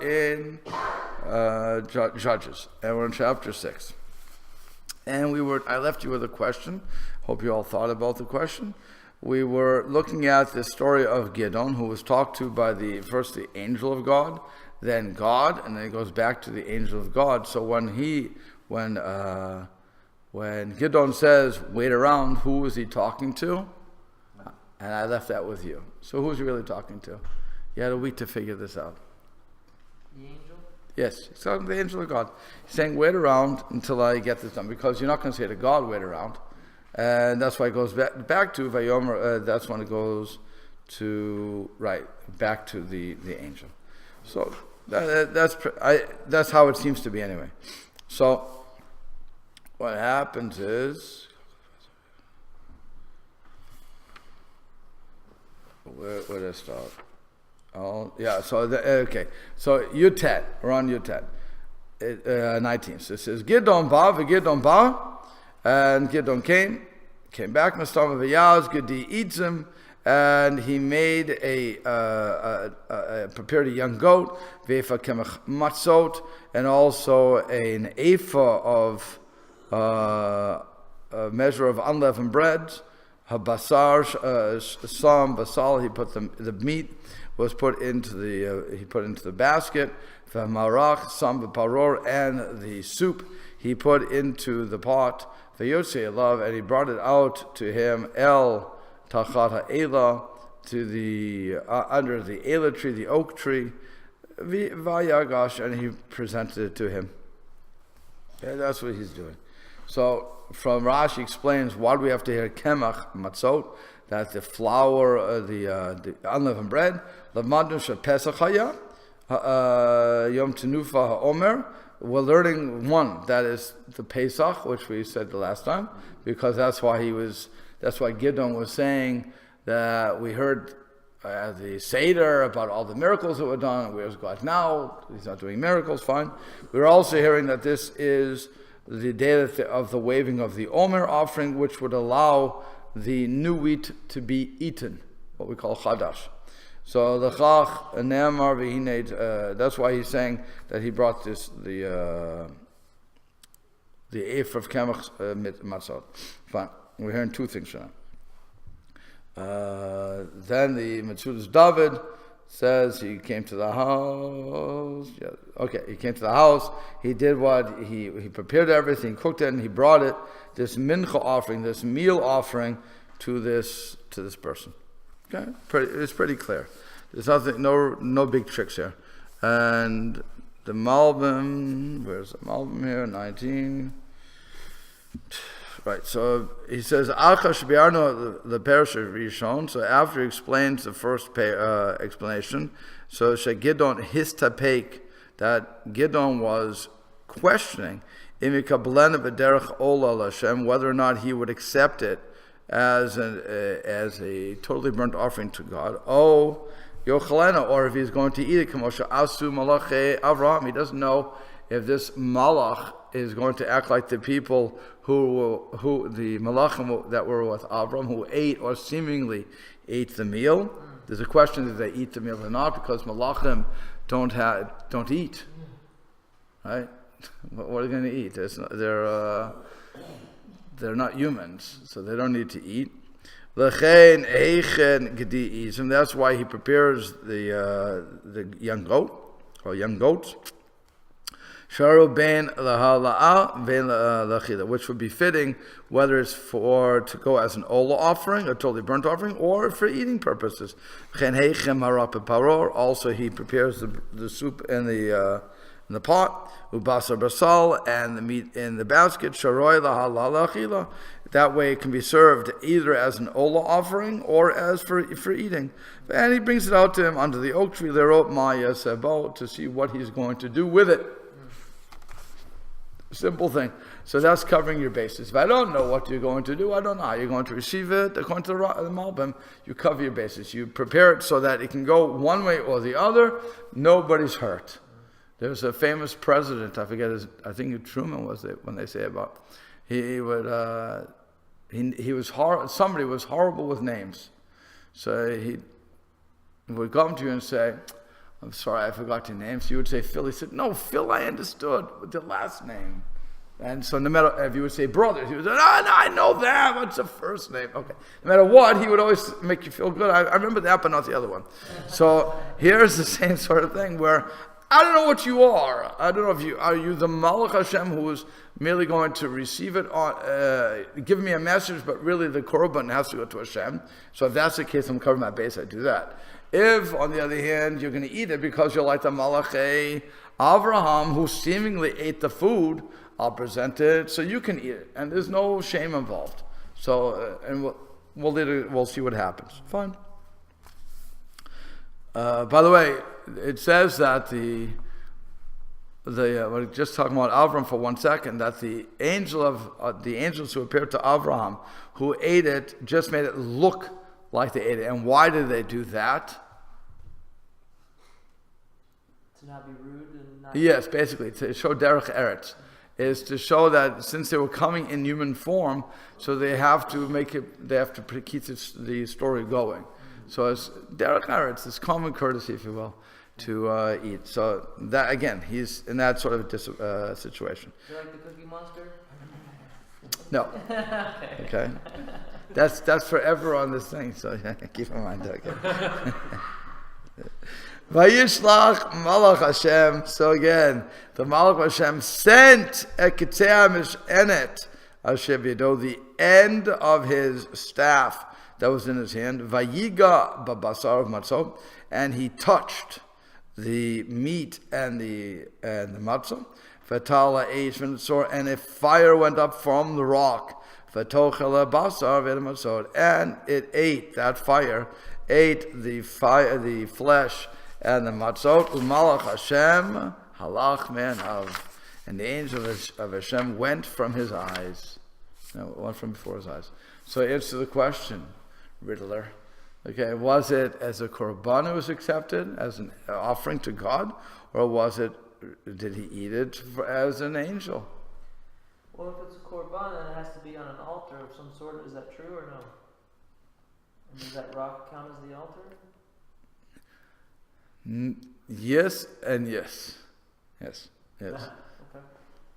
in Judges, and we're in chapter 6. And I left you with a question. Hope you all thought about the question. We were looking at the story of Gideon, who was talked to by first the angel of God, then God, and then it goes back to the angel of God. So when Gideon says, wait around, who is he talking to? And I left that with you. So who's he really talking to? You had a week to figure this out. The angel? Yes, he's talking to the angel of God. He's saying, wait around until I get this done, because you're not going to say to God, wait around. And that's why it goes back to Vayomer, that's when it goes to, back to the angel. So that's how it seems to be anyway. So what happens is, where did I start? Oh, yeah, so, okay. So, Yutet, we're on Yutet, 19. So it says, Gideon ba, and Gideon came back, Nastam v'yaz, Gedi Itzim, and he made prepared a young goat, Vefa kemach matzot, and also an ephah of a measure of unleavened bread, habasar, some basal, he put the meat, was put into the basket. V'marach sam v'paror, and the soup he put into the pot. V'yotzei elav, and he brought it out to him. El tachat ha'ela, to the under the ela tree, the oak tree. V'yagash, and he presented it to him. Yeah, that's what he's doing. So from Rashi explains, why do we have to hear kemach matzot? That the flour, the unleavened bread, Lamadu Pesach haya, Yom Tenufa ha'omer. We're learning one, that is the Pesach, which we said the last time, because that's why Gideon was saying that we heard the Seder about all the miracles that were done, and where's God now? He's not doing miracles, fine. We're also hearing that this is the day of the waving of the Omer offering, which would allow the new wheat to be eaten, what we call chadash. So the chach ne'amar v'hinei, that's why he's saying that he brought the ephah of kemach matzot. Fine, we're hearing two things from him. Then the Metzudas David says he came to the house. Yeah, okay, he came to the house. He did what he prepared everything, cooked it, and he brought it. This mincha offering, this meal offering, to this person. Okay, it's pretty clear. There's nothing, no big tricks here. And the Malbim, where's the Malbim here? 19. Right, so he says, Achash bi'arno the Perish Rishon. So after he explains the first explanation, so Gideon histapek, that Gideon was questioning whether or not he would accept it as a totally burnt offering to God. Oh, Yochalena, or if he's going to eat it, Asu Malache Avraham. He doesn't know if this Malach is going to act like the people who the Malachim that were with Avram, who ate or seemingly ate the meal. There's a question that they eat the meal or not, because Malachim don't eat, right? What are they going to eat? They're not humans, so they don't need to eat. And that's why he prepares the young goat, or young goats, which would be fitting, whether it's to go as an ola offering, a totally burnt offering, or for eating purposes. Also, he prepares the soup in the pot, ubasar basal, and the meat in the basket. That way, it can be served either as an ola offering or as for eating. And he brings it out to him under the oak tree to see what he's going to do with it. Simple thing. So that's covering your bases. If I don't know what you're going to do, I don't know how you're going to receive it. According to the Malbim, you cover your bases. You prepare it so that it can go one way or the other. Nobody's hurt. There was a famous president, I forget I think Truman was it, when they say about, he was somebody was horrible with names. So he would come to you and say, I'm sorry, I forgot your name. So you would say Phil. He said, no, Phil, I understood with the last name. And so no matter if you would say brothers, he would say, no, I know that. What's the first name? Okay. No matter what, he would always make you feel good. I remember that, but not the other one. So here's the same sort of thing where I don't know what you are. I don't know if are you the Malach Hashem who is merely going to receive it give me a message, but really the korban has to go to Hashem. So if that's the case, I'm covering my base. I do that. If, on the other hand, you're going to eat it because you're like the Malach Avraham who seemingly ate the food, I'll present it so you can eat it, and there's no shame involved. So, and we'll see what happens. Fine. By the way, it says that we're just talking about Avram for 1 second. That the angels who appeared to Avraham, who ate it, just made it look like they ate it. And why did they do that? To not be rude and not. Yes, basically to show derech eretz. Is to show that since they were coming in human form, so they have to keep the story going. So it's derech eretz, it's common courtesy, if you will, to eat. So that again, he's in that sort of situation. Do you like the Cookie Monster? No. Okay. That's forever on this thing. So keep in mind. Okay. Vayishlach Malach Hashem. So again, the Malach Hashem sent Eketzeh Mishenet Asher B'yado, the end of his staff that was in his hand. Vayiga Babasar of Matzah, and he touched the meat and the matzah. Fatala Eish V'Nitzor, and a fire went up from the rock. Vatochela Basar V'Matzot, and it ate, that fire ate the flesh and the matzot. Umalach Hashem halach me'anav, and the angel of Hashem went from his eyes. No, went from before his eyes. So answer the question, Riddler. Okay, was it as a korban it was accepted as an offering to God, or did he eat it as an angel? Well, if it's a korban, then it has to be on an altar of some sort. Is that true or no? And does that rock count as the altar? Yes and yes. Yes. Okay.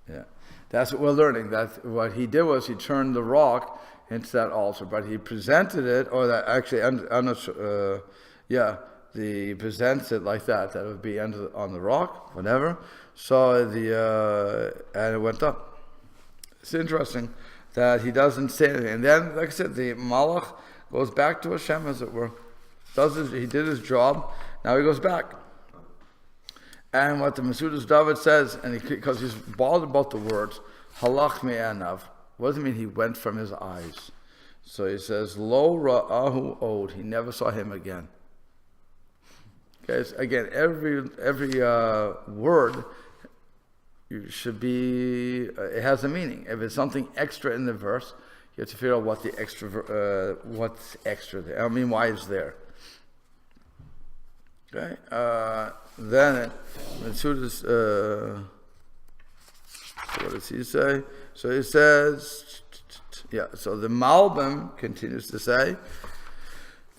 Yeah. That's what we're learning. That what he did was he turned the rock into that altar, but he presented it, or that actually, I'm not sure, he presents it like that. That it would be on the rock, whatever. So and it went up. It's interesting that he doesn't say anything. And then, like I said, the Malach goes back to Hashem, as it were. He did his job. Now he goes back. And what the Masudas David says, and because he's bothered about the words, halach me'anav, what does it mean he went from his eyes? So he says, lo ra'ahu od, he never saw him again. Okay, so again, every word should be, it has a meaning. If it's something extra in the verse, you have to figure out what's extra there. I mean, why it's there. Okay, then Masudas, what does he say? So he says, so the Malbim continues to say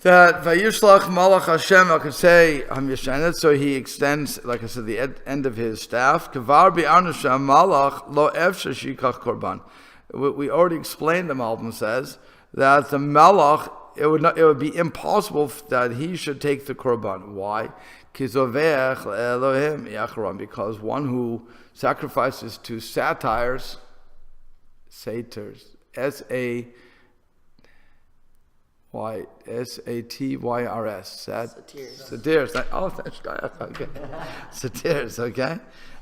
that Vayishlach Malach Hashem, I could say Hamyashanet, so he extends, like I said, the end of his staff. Kavar bi'arnusha Malach lo efshe shikach korban. We already explained, the Malbim says, that the Malach, it would be impossible that he should take the korban. Why? Because one who sacrifices to satyrs, S-A-T-Y-R-S, satyrs. Oh, that's okay. Satyrs, okay.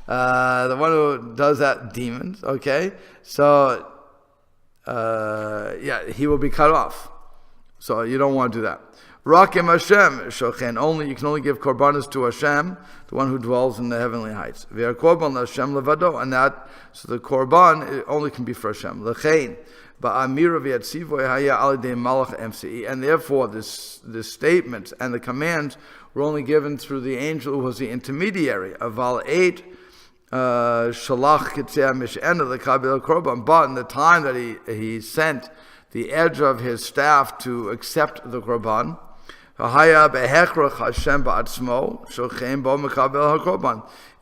The one who does that, demons, okay. So, he will be cut off. So you don't want to do that. Rakim Hashem shochen. You can only give korbanos to Hashem, the one who dwells in the heavenly heights. V'er korban Hashem levado, and that, so the korban it only can be for Hashem. Lechein ba'amira v'yatzivoy haya alidei malach MCE, and therefore this statements and the commands were only given through the angel who was the intermediary. Aval 8 shalach kitzeh mish'ena lekabil korban. But in the time that he sent the edge of his staff to accept the korban, It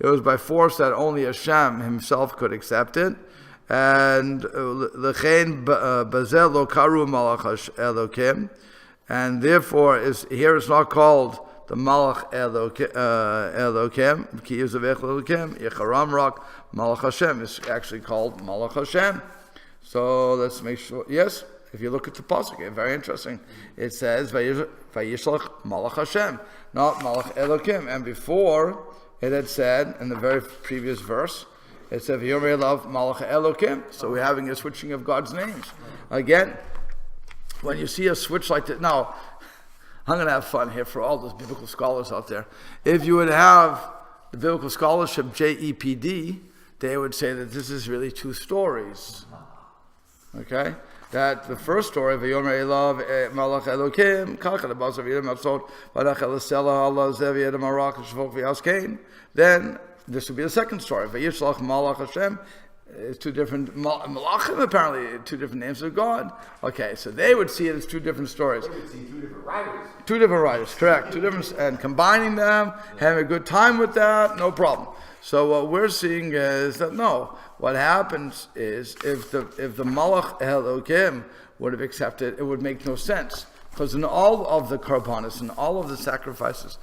was by force that only Hashem himself could accept it. And and therefore here it's not called the Malach Elokim, Malach Hashem is actually called Malach Hashem. So let's make sure. Yes, if you look at the pasuk, it's very interesting. It says Vayishlach Malach Hashem, not Malach Elokim. And before it had said in the very previous verse, it said V'yomer Elav Malach Elokim. So we're having a switching of God's names again. When you see a switch like that, now I'm going to have fun here for all those biblical scholars out there. If you would have the biblical scholarship JEPD, they would say that this is really two stories. Okay? That the first story, V'yomer Elav Malach Elokim, Kachad Abasav Yedem Atzot, V'adach Elisela Allah Zev Yedem Arak Shvok V'yaskein. Then this would be the second story. V'yishlach Malach Hashem. It's two different Malachim, apparently, two different names of God. Okay, so they would see it as two different stories. They would see two different writers. Two different writers, correct. Two different, and combining them, having a good time with that, no problem. So what we're seeing is that no, what happens is if the Malach Elokim would have accepted, it would make no sense. Because in all of the karbanos, in all of the sacrifices,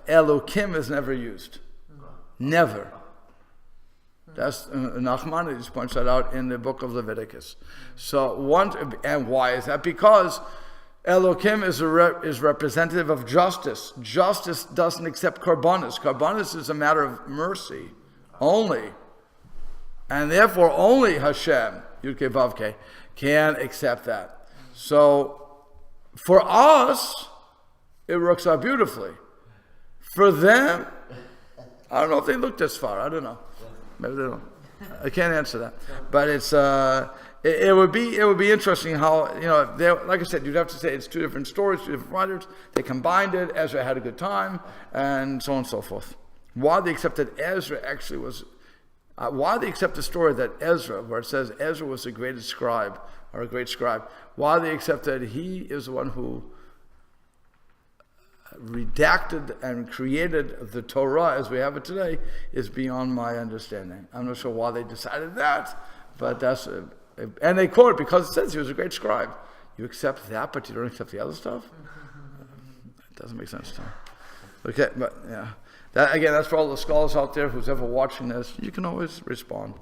Elokim is never used. Never. That's Nachmanides points that out in the book of Leviticus. So and why is that? Because Elokim is representative of justice. Justice doesn't accept karbanos. Karbanos is a matter of mercy only, and therefore only Hashem Yudke Vavke can accept that. So for us, it works out beautifully. For them, I don't know if they look this far. I don't know. Maybe they don't. I can't answer that. But it's it would be interesting how, like I said, you'd have to say it's two different stories, two different writers. They combined it. Ezra had a good time, and so on and so forth. Why they accepted Ezra actually was why they accept the story that Ezra, where it says Ezra was the greatest scribe or a great scribe. Why they accept that he is the one who redacted and created the Torah as we have it today is beyond my understanding. I'm not sure why they decided that, but that's and they quote it because it says he was a great scribe. You accept that, but you don't accept the other stuff? It doesn't make sense to me. Okay, but yeah. That, again, that's for all the scholars out there who's ever watching this. You can always respond.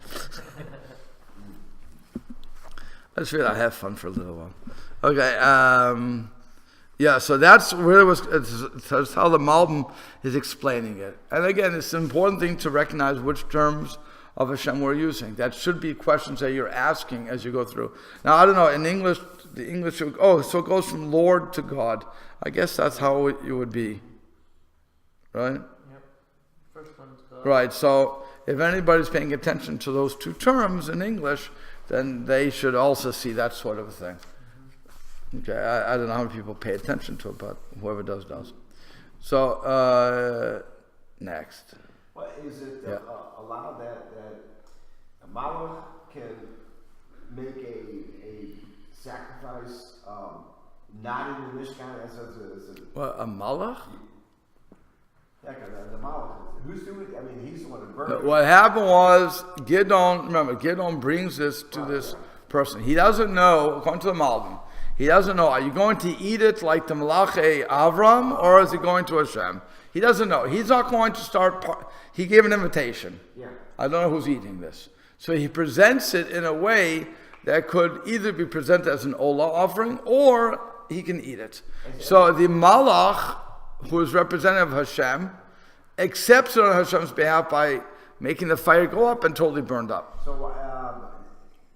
I just figured I'd have fun for a little while. Okay, yeah, so that's where that's how the Malbim is explaining it. And again, it's an important thing to recognize which terms of Hashem we're using. That should be questions that you're asking as you go through. Now, I don't know, in English, so it goes from Lord to God. I guess that's how it would be. Right? Yep. First one's God. Right, so if anybody's paying attention to those two terms in English, then they should also see that sort of a thing. Okay, I don't know how many people pay attention to it, but whoever does. So, next. Well, is it allowed that a Malach can make a sacrifice not in the Mishkan as a What, a Malach? Yeah, the Malach, who's doing it? I mean, he's the one that burned it. What happened was, Gideon brings this to this person. He doesn't know, according to the Malbim, he doesn't know, are you going to eat it like the Malachi Avram, or is it going to Hashem? He doesn't know. He's not going to start, he gave an invitation. Yeah. I don't know who's eating this. So he presents it in a way that could either be presented as an Olah offering, or he can eat it. So the Malach, who is representative of Hashem, accepts it on Hashem's behalf by making the fire go up and totally burned up. So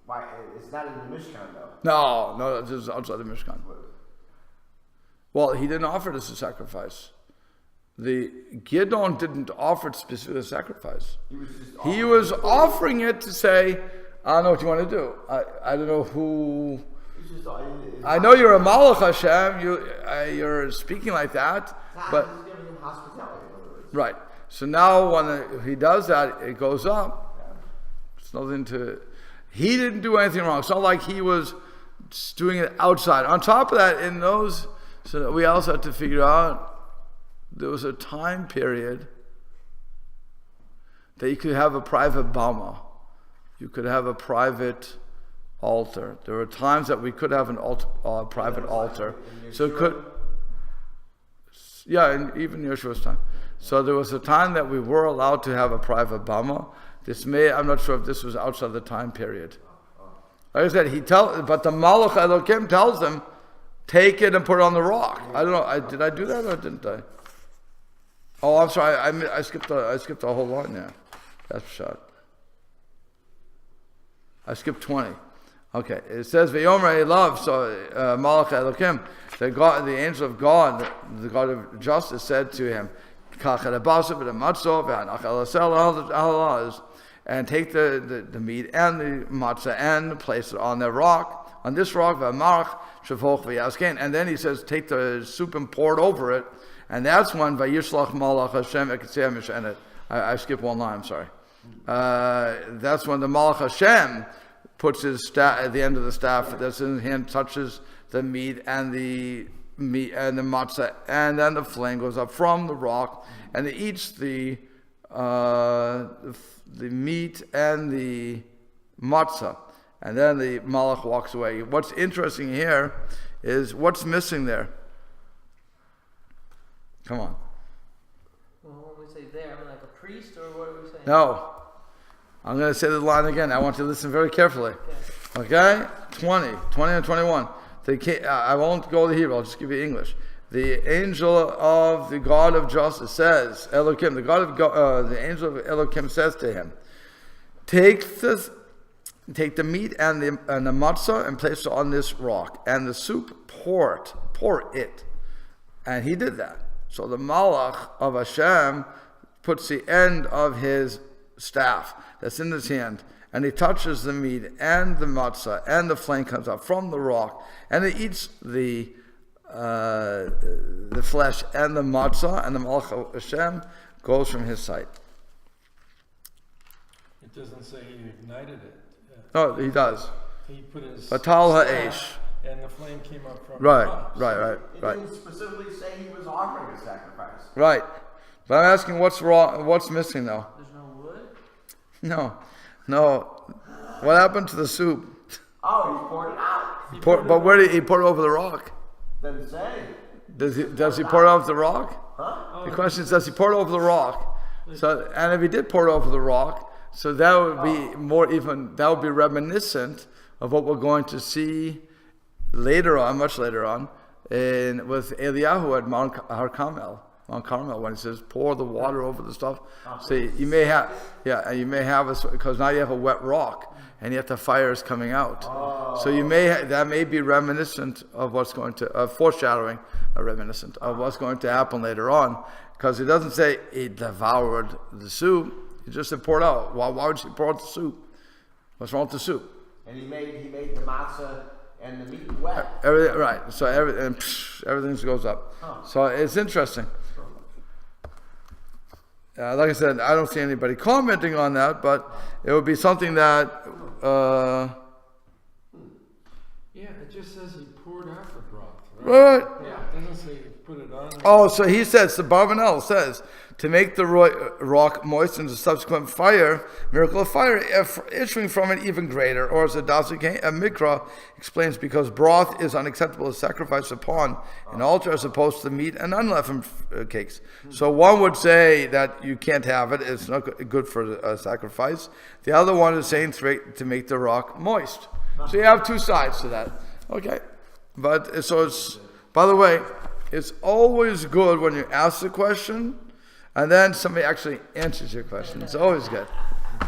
why it's not in the Mishkan though? No, this is outside the Mishkan. Well, he didn't offer it as a sacrifice. The Gideon didn't offer it specifically as a sacrifice. He was offering it to say, I don't know what you want to do. I don't know who. I know you're a Malach Hashem. You're speaking like that, but he's giving him hospitality. right. So now when he does that, it goes up. It's nothing to. He didn't do anything wrong. It's not like he was doing it outside. On top of that, in those So we also had to figure out there was a time period that you could have a private bama. You could have a private altar. There were times that we could have an private altar. So it could, and even Yeshua's time. So there was a time that we were allowed to have a private bama. I'm not sure if this was outside the time period. Like I said, but the Malach Elokim tells them, take it and put it on the rock. I don't know. Did I do that or didn't I? Oh, I'm sorry. I skipped a whole line there. That's shot. I skipped 20. Okay. It says V'yomer Elav. So Malach Elokim, the angel of God, the God of justice, said to him, and take the meat and the matzah and place it on the rock, on this rock, and then he says, take the soup and pour it over it, and that's when Vayishlach Malach Hashem. I skipped one line. I'm sorry. That's when the Malach Hashem puts his staff at the end of the staff that's in his hand, touches the meat and the matzah, and then the flame goes up from the rock, and it eats the meat and the matzah, and then the malach walks away. What's interesting here is what's missing there. Come on. Well, when we say there, I mean like a priest, or what are we saying? No. I'm going to say the line again. I want you to listen very carefully. Okay? 20 and 21. I won't go to Hebrew, I'll just give you English. The angel of the God of justice says, Elohim, the angel of Elohim says to him, take the meat and the matzah and place it on this rock, and the soup pour it. And he did that. So the Malach of Hashem puts the end of his staff that's in his hand, and he touches the meat and the matzah, and the flame comes up from the rock, and it eats the flesh and the matzah, and the Malach of Hashem goes from his sight. It doesn't say he ignited it. No, he does. He put his Batal ha'esh. And the flame came up from Right. It didn't specifically say he was offering a sacrifice. Right. But I'm asking what's wrong, what's missing though? There's no wood? No. What happened to the soup? Oh, he poured it out. But where did he pour it over the rock? Doesn't say. Does he pour it over the rock? Huh? The question is, does he pour it over the rock? So, and if he did pour it over the rock, so that would be that would be reminiscent of what we're going to see later on, much later on, with Eliyahu at Mount Carmel, when he says, pour the water over the stuff. So you may have, because now you have a wet rock, and yet the fire is coming out. So that may be reminiscent of what's going to, foreshadowing, reminiscent of what's going to happen later on, because it doesn't say he devoured the soup. He just said pour it out. Why would he pour out the soup? What's wrong with the soup? And he made the matzah and the meat wet. Everything, right. So everything goes up. So it's interesting. Like I said, I don't see anybody commenting on that, but it would be something that. Yeah, it just says he poured out the broth. Right? Yeah, it doesn't say he put it on. Oh, so he says, the Barbanel says, to make the rock moist in the subsequent fire, miracle of fire, issuing from it even greater. Or as the Dasik Mikra explains, because broth is unacceptable as sacrifice upon an altar as opposed to meat and unleavened cakes. So one would say that you can't have it, it's not good for a sacrifice. The other one is saying to make the rock moist. So you have two sides to that. Okay. But so it's, by the way, it's always good when you ask the question and then somebody actually answers your question. It's always good.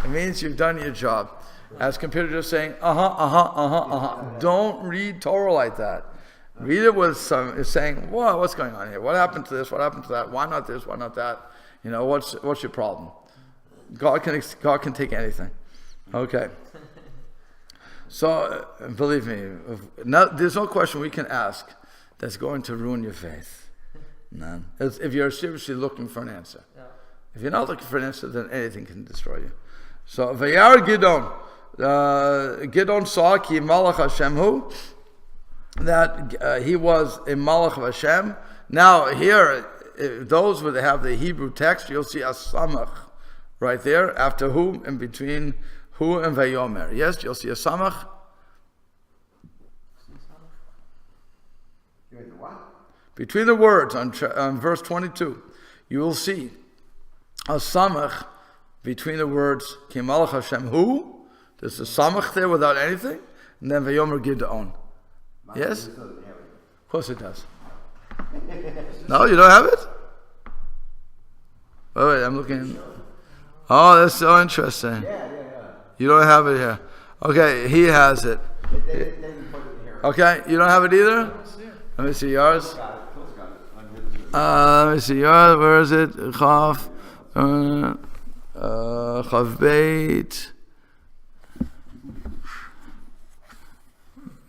It means you've done your job. As compared to just saying, Don't read Torah like that. Read it with saying, what's going on here? What happened to this? What happened to that? Why not this? Why not that? What's your problem? God can take anything. Okay. So, believe me, there's no question we can ask that's going to ruin your faith. None. If you're seriously looking for an answer. Yeah. If you're not looking for an answer, then anything can destroy you. So, Vayar Gideon. Gideon saw ki Malach Hashem hu. that he was a Malach of Hashem. Now here, those would have the Hebrew text, you'll see a Samach right there, after who, in between who and Vayomer. Yes, you'll see a Samach. Between the words on verse 22, you will see a Samach between the words Ki Malach Hashem who. There's a Samach there without anything, and then Vayomer Gideon. Yes? Of course it does. No, you don't have it? Wait, I'm looking. Oh, that's so interesting. Yeah. You don't have it here. Okay, he has it. Okay, you don't have it either? Let me see yours. Let me see yours. Where is it? Chav. Chav Beit.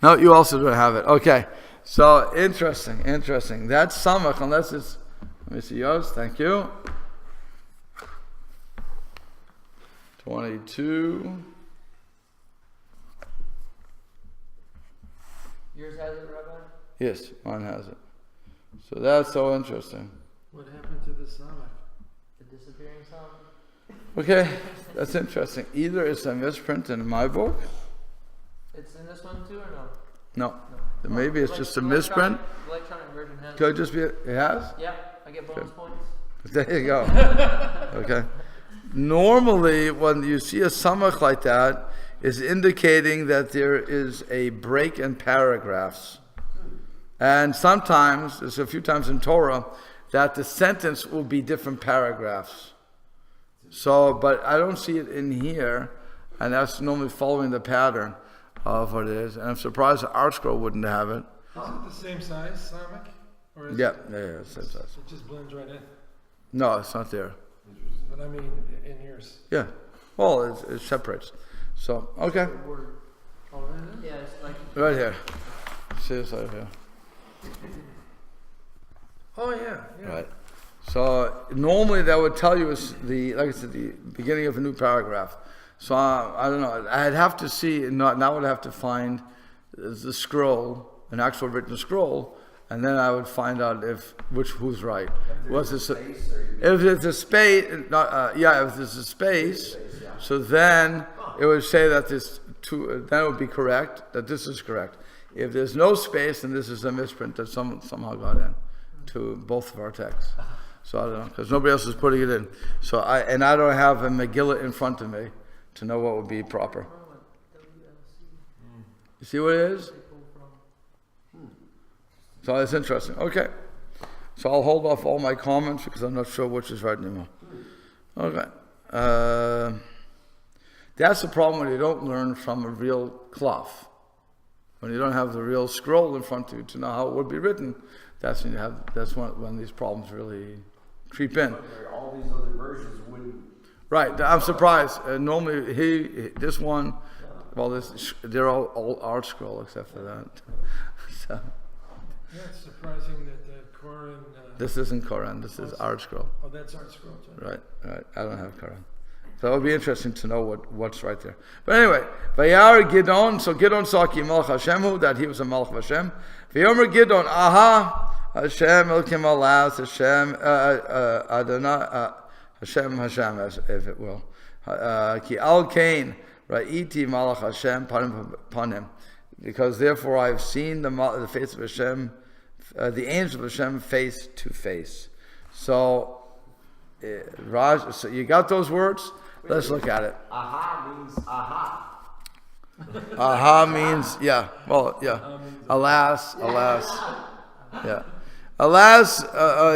No, you also don't have it. Okay. So, interesting. That's Samach, unless it's... Let me see yours. Thank you. 22. Yours has it, Rabbi? Yes, mine has it. So that's so interesting. What happened to the Samach? The disappearing sound? Okay, that's interesting. Either it's a misprint in my book. It's in this one too, or no? No. Maybe it's just a misprint. Electronic version has Could it just be, it has? Yeah, I get bonus points. There you go. Okay. Normally, when you see a samach like that, is indicating that there is a break in paragraphs. And sometimes, there's a few times in Torah, that the sentence will be different paragraphs. So, but I don't see it in here, and that's normally following the pattern of what it is. And I'm surprised the Art Scroll wouldn't have it. Is it the same size, Samach? Or is Yeah, it, same size. it just blends right in? No, it's not there. But I mean, in yours. Yeah. Well, it separates. So, okay. Word. Oh, really? Yeah, it's like Right here. See this right here. Oh, yeah. Right. So normally that would tell you is like I said, the beginning of a new paragraph. So I don't know. I'd have to see. Now I'd have to find the scroll, an actual written scroll, and then I would find out who's right. Was this if there's a space? If there's a space, so then it would say that this two. Then it would be correct that this is correct. If there's no space, then this is a misprint that somehow got in to both of our texts. So I don't know, because nobody else is putting it in. So I don't have a Megillah in front of me to know what would be proper. You see what it is? So it's interesting. Okay. So I'll hold off all my comments because I'm not sure which is right anymore. Okay. That's the problem when you don't learn from a real cloth. When you don't have the real scroll in front of you to know how it would be written, that's when these problems really creep in. All these other versions wouldn't. Right, I'm surprised. Normally, this one, they're all Art Scroll except for that. So, Yeah, it's surprising that the Koran... this isn't Koran, this is Art Scroll. Oh, that's Art Scroll too. Right. I don't have Koran. So it would be interesting to know what's right there. But anyway, Vayar Gideon, so Gideon saw Ki Malach Hashem, that he was a Malach of Hashem. Vayomer Gideon, aha, Hashem Elkim Alas, Hashem Adonai, Hashem, as if it will. Ki Al Kain, Ra'iti Malach Hashem, Panim. Because therefore I have seen the face of Hashem, the angel of Hashem face to face. So, Raj, so you got those words? Let's look at it. Aha means aha. Aha means, yeah. Well, yeah. Alas. Yeah. Alas,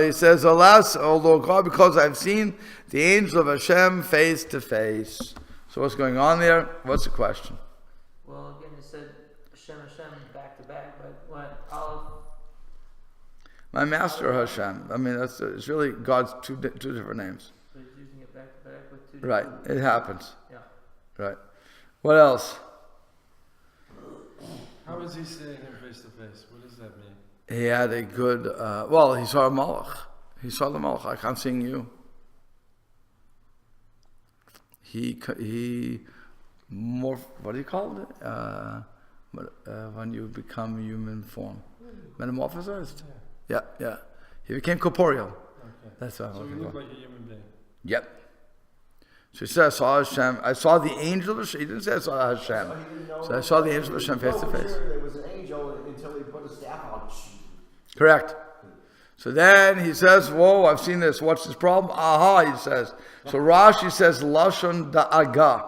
he says, alas, O Lord God, because I've seen the angel of Hashem face to face. So what's going on there? What's the question? Well, again, it said Hashem back to back, but what Aleph? My master Hashem. I mean, it's really God's two different names. So he's using it back to back with two. Right. It happens. Yeah. Right. What else? How is he seeing him face to face? What does that mean? He had a good, he saw a Malach. He saw the Malach, like, I'm seeing you. He more, what do you call it? when you become human form. Metamorphosized? Yeah. Yeah. He became corporeal. Okay. That's what I'm So you looking look for. like a human being. Yep. So he said, I saw Hashem. I saw the angel of Hashem. He didn't say I saw Hashem. So he didn't know So I saw the angel of Hashem face to face. There was an angel until he put his staff out. Correct. So then he says, whoa, I've seen this. What's this problem? Aha, he says. So Rashi says, Lashon da'aga.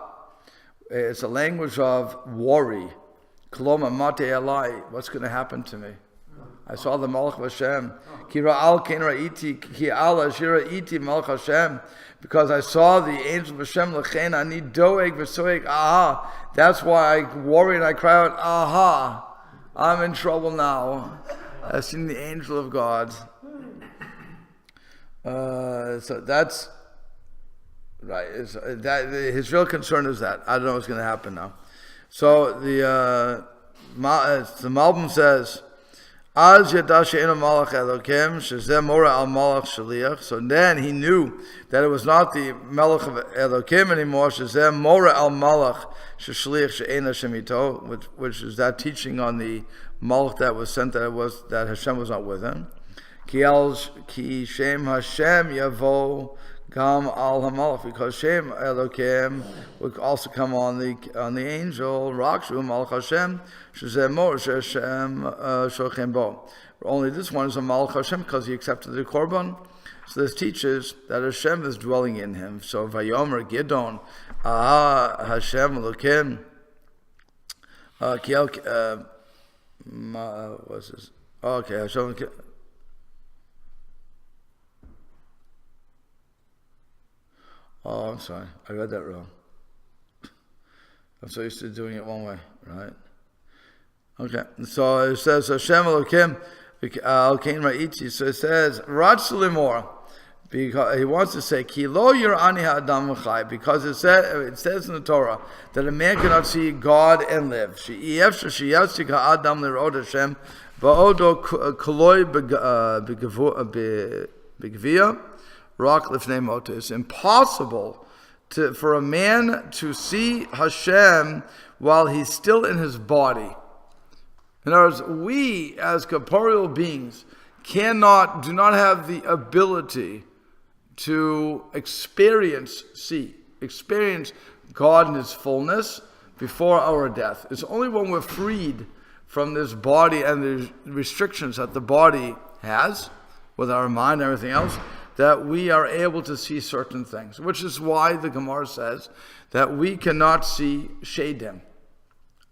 It's a language of worry. Koloma mate alai. What's going to happen to me? I saw the Malach of Hashem. Ki ra'al ken ra'iti, ki ala shira iti Malach Hashem. Because I saw the angel of Hashem, l'chein ani doeg v'soeg, aha. That's why I worry and I cry out, aha. I'm in trouble now. I've seen the angel of God. So that's right. His real concern is that. I don't know what's going to happen now. So the Malbim says, Az yada she'enu malach Elokim, shezeh mora al malach shaliach. So then he knew that it was not the malach of Elokim anymore. Shezeh mora al malach shaliach she'ena shemito, which is that teaching on the malach that was sent that Hashem was not with him. Ki shem Hashem yavo gam al hamalach, because shem Elokim would also come on the angel. Rakshu malach Hashem shezeh mor Hashem shochem bo. Only this one is a malach Hashem because he accepted the korban. So this teaches that Hashem is dwelling in him. So vayomer Gideon, Hashem Elokim. What's this? Okay, Hashem. Oh, I'm sorry. I read that wrong. I'm so used to doing it one way, right? Okay. So it says Hashem Elokim Alkein Ra'iti. So it says Ratz Limor. Because he wants to say Ki lo yirani ha'adam v'chai, because it says in the Torah that a man cannot see God and live. She'iyef she'yatzik ha'adam l'rod Hashem va'odo koloi b'geviyah. It's impossible for a man to see Hashem while he's still in his body. In other words, we as corporeal beings do not have the ability to experience God in his fullness before our death. It's only when we're freed from this body and the restrictions that the body has with our mind and everything else, that we are able to see certain things, which is why the Gemara says that we cannot see Shadim,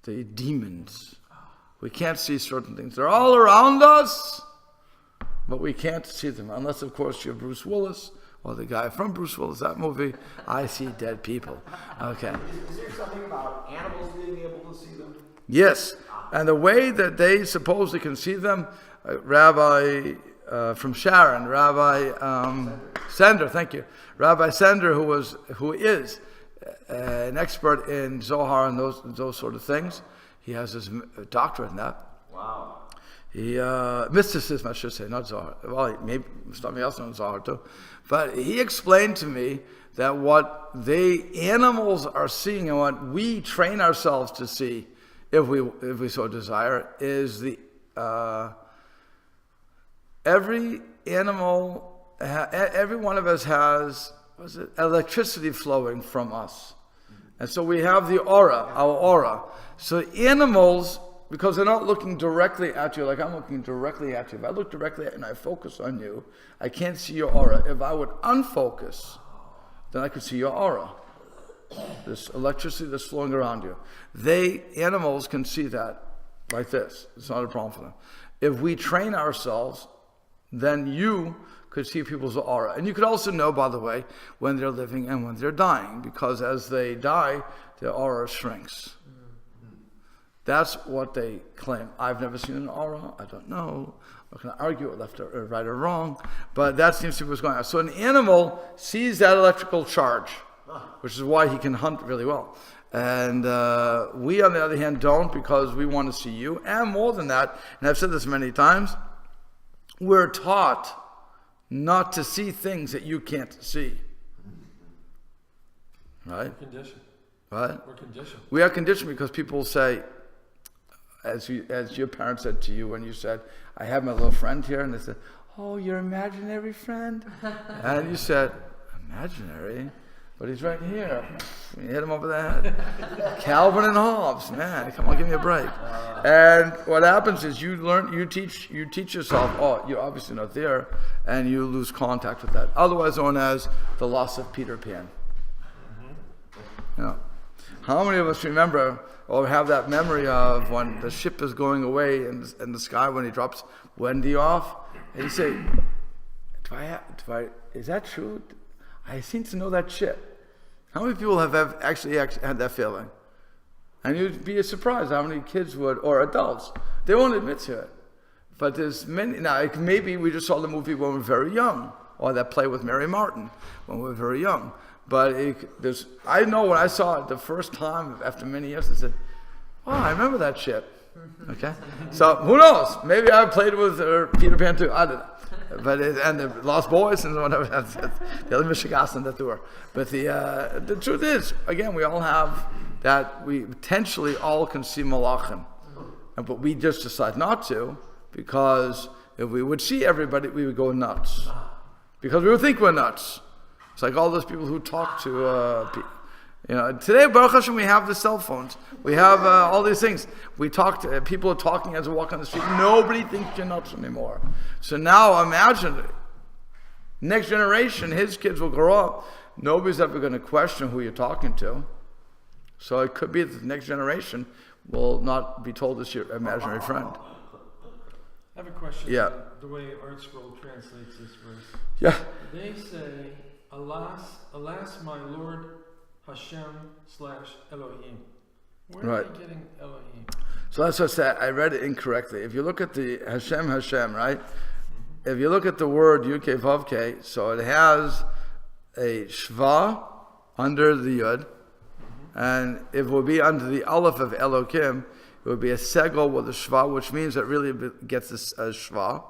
the demons. We can't see certain things. They're all around us, but we can't see them, unless, of course, you're Bruce Willis, or the guy from Bruce Willis, that movie, I See Dead People. Okay. Is there something about animals being able to see them? Yes, and the way that they supposedly can see them, Rabbi... from Sharon, Rabbi Sender, thank you. Rabbi Sender, who is an expert in Zohar and those sort of things. He has his doctorate in that. Wow. He mysticism, I should say, not Zohar. Well, maybe something else in Zohar too. But he explained to me that what animals are seeing and what we train ourselves to see, if we so desire, is the every animal, every one of us has electricity flowing from us. And so we have the aura, our aura. So animals, because they're not looking directly at you like I'm looking directly at you. If I look directly at you and I focus on you, I can't see your aura. If I would unfocus, then I could see your aura. This electricity that's flowing around you. Animals can see that like this. It's not a problem for them. If we train ourselves, then you could see people's aura. And you could also know, by the way, when they're living and when they're dying, because as they die, their aura shrinks. That's what they claim. I've never seen an aura. I don't know. I'm not going to argue left or right or wrong, but that seems to be what's going on. So an animal sees that electrical charge, which is why he can hunt really well. And we, on the other hand, don't, because we want to see you. And more than that, and I've said this many times, we're taught not to see things that you can't see. Right? We're conditioned. Right? We're conditioned. We are conditioned because people say, as your parents said to you when you said, I have my little friend here, and they said, oh, your imaginary friend? And you said, imaginary? But he's right here. You hit him over the head. Calvin and Hobbes, man, come on, give me a break. And what happens is you teach yourself, oh, you're obviously not there, and you lose contact with that. Otherwise known as the loss of Peter Pan. You know, how many of us remember or have that memory of when the ship is going away in the sky when he drops Wendy off, and you say, is that true? I seem to know that ship. How many people have actually had that feeling? And you'd be surprised how many kids would, or adults, they won't admit to it. But there's many, now maybe we just saw the movie when we were very young, or that play with Mary Martin when we were very young. But I know when I saw it the first time after many years, I said, oh, I remember that ship. Okay? So who knows? Maybe I played with Peter Pan too. I don't know. But and the Lost Boys and whatever, the other Michigan that they were. But the truth is, again, we all have that. We potentially all can see malachim, but we just decide not to, because if we would see everybody, we would go nuts, because we would think we're nuts. It's like all those people who talk to today, Baruch Hashem, we have the cell phones. We have all these things. We talk to people are talking as we walk on the street. Nobody thinks you're nuts anymore. So now imagine, next generation, his kids will grow up. Nobody's ever going to question who you're talking to. So it could be that the next generation will not be told it's your imaginary friend. I have a question. Yeah. The way Art Scroll translates this verse. Yeah. They say, alas, my Lord Hashem/Elohim. Where are they getting Elohim? So that's what I said. I read it incorrectly. If you look at the Hashem, right? Mm-hmm. If you look at the word Yud-Kei Vav-Kei, so it has a Shva under the Yud, mm-hmm. and if it would be under the Aleph of Elokim, it would be a Segel with a Shva, which means it really gets a Shva.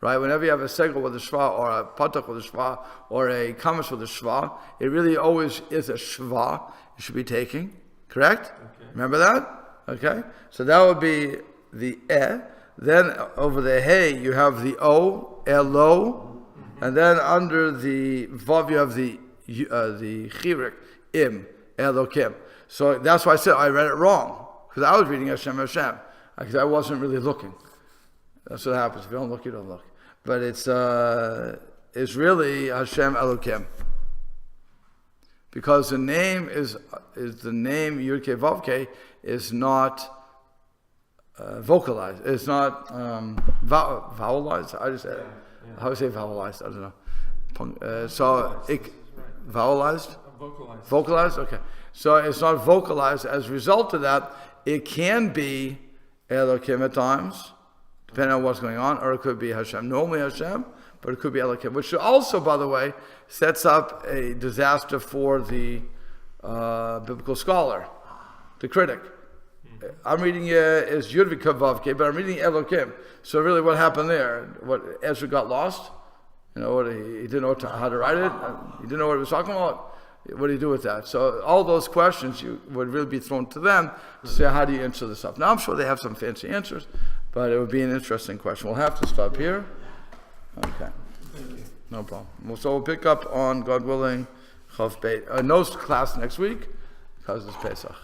Right? Whenever you have a segel with a shva, or a patach with a shva, or a kamash with a shva, it really always is a shva you should be taking. Correct? Okay. Remember that? Okay. So that would be the Then over the hey, you have the o, elo, mm-hmm. and then under the vav you have the chirik, im, elokim. So that's why I said I read it wrong, because I was reading Hashem, because I wasn't really looking. That's what happens. If you don't look, you don't look. But it's really Hashem Elokim, because the name is the name Yud-Kei Vav-Kei is not vocalized. It's not vowelized. I just said how do you say vowelized? I don't know. Vowelized. Vocalized. Okay. So it's not vocalized. As a result of that, it can be Elokim at times, depending on what's going on, or it could be Hashem. Normally Hashem, but it could be Elokim, which also, by the way, sets up a disaster for the biblical scholar, the critic. Mm-hmm. I'm reading is Yud-Kei Vav-Kei, but I'm reading Elokim. So really what happened there? What, Ezra got lost? He didn't know how to write it? He didn't know what he was talking about? What do you do with that? So all those questions would really be thrown to them to say, how do you answer this stuff? Now I'm sure they have some fancy answers, but it would be an interesting question. We'll have to stop here. Okay. No problem. So we'll pick up on, God willing, Chav Beit. No class next week because it's Pesach.